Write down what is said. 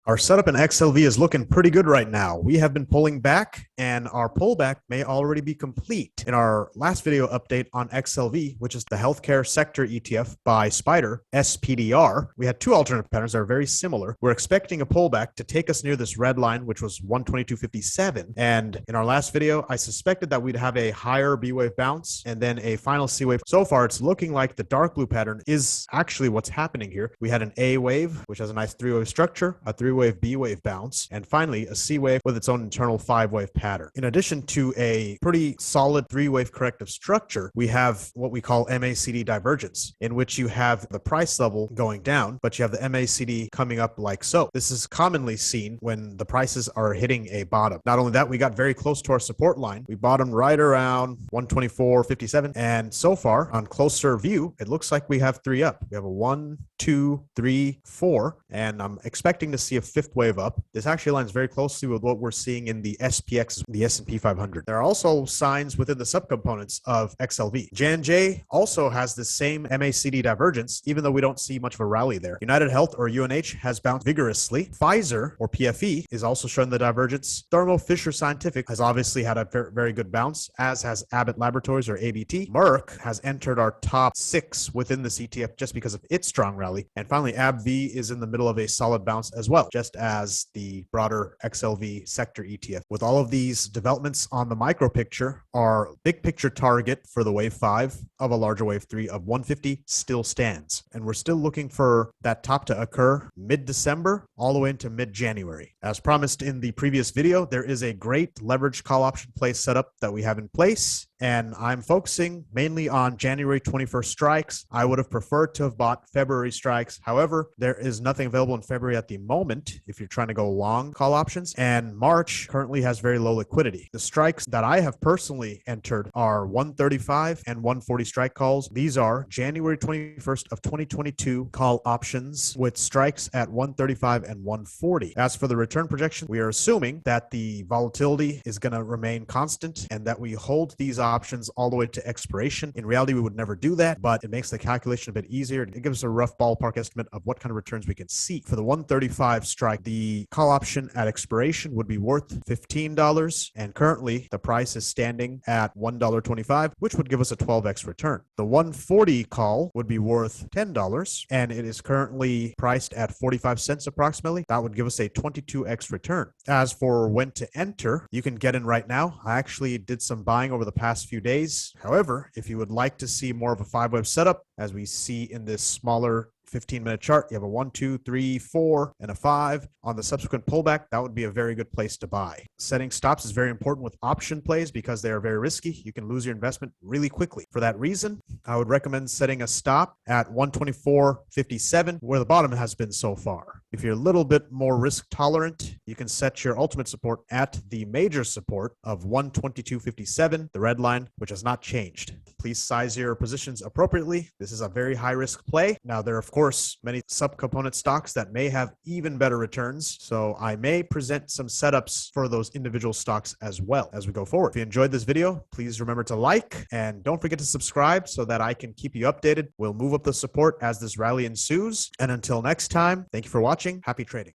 Our setup in XLV is looking pretty good right now. We have been pulling back and our pullback may already be complete. In our last video update on XLV, which is the healthcare sector ETF by Spider, SPDR, we had two alternate patterns that are very similar. We're expecting a pullback to take us near this red line, which was 122.57. And in our last video, I suspected that we'd have a higher B wave bounce and then a final C wave. So far, it's looking like the dark blue pattern is actually what's happening here. We had an A wave, which has a nice three-wave structure, a three-wave B wave bounce, and finally a C wave with its own internal five-wave pattern. In addition to a pretty solid three-wave corrective structure, we have what we call MACD divergence, in which you have the price level going down, but you have the MACD coming up like so. This is commonly seen when the prices are hitting a bottom. Not only that, we got very close to our support line. We bottomed right around 124.57, and so far on closer view, it looks like we have three up. We have a 1, 2, 3, 4, and I'm expecting to see a fifth wave up. This actually aligns very closely with what we're seeing in the SPX, the S&P 500. There are also signs within the subcomponents of XLV. J&J also has the same MACD divergence, even though we don't see much of a rally there. United Health, or UNH, has bounced vigorously. Pfizer, or PFE, is also showing the divergence. Thermo Fisher Scientific has obviously had a very good bounce, as has Abbott Laboratories, or ABT. Merck has entered our top 6 within this ETF just because of its strong rally. And finally, AbbVie is in the middle of a solid bounce as well, just as the broader XLV sector ETF. With all of these developments on the micro picture, our big picture target for the wave 5 of a larger wave 3 of 150 still stands. And we're still looking for that top to occur mid-December all the way into mid-January. As promised in the previous video, there is a great leverage call option play setup that we have in place, and I'm focusing mainly on January 21st strikes. I would have preferred to have bought February strikes. However, there is nothing available in February at the moment if you're trying to go long call options, and March currently has very low liquidity. The strikes that I have personally entered are 135 and 140 strike calls. These are January 21st of 2022 call options with strikes at 135 and 140. As for the return projection, we are assuming that the volatility is going to remain constant and that we hold these options all the way to expiration. In reality, we would never do that, but it makes the calculation a bit easier. It gives us a rough ballpark estimate of what kind of returns we can see. For the 135 strike, the call option at expiration would be worth $15, and currently the price is standing at $1.25, which would give us a 12x return. The 140 call would be worth $10, and it is currently priced at 45 cents approximately. That would give us a 22x return. As for when to enter, you can get in right now. I actually did some buying over the past few days. However, if you would like to see more of a 5-wave setup, as we see in this smaller 15-minute chart, you have a 1, 2, 3, 4, and a 5 on the subsequent pullback. That would be a very good place to buy. Setting stops is very important with option plays because they are very risky. You can lose your investment really quickly. For that reason, I would recommend setting a stop at 124.57, where the bottom has been so far. If you're a little bit more risk tolerant, you can set your ultimate support at the major support of 122.57, the red line, which has not changed. Please size your positions appropriately. This is a very high risk play. Now, there are, of course, many subcomponent stocks that may have even better returns, so I may present some setups for those individual stocks as well as we go forward. If you enjoyed this video, please remember to like and don't forget to subscribe so that I can keep you updated. We'll move up the support as this rally ensues. And until next time, thank you for watching. Happy trading.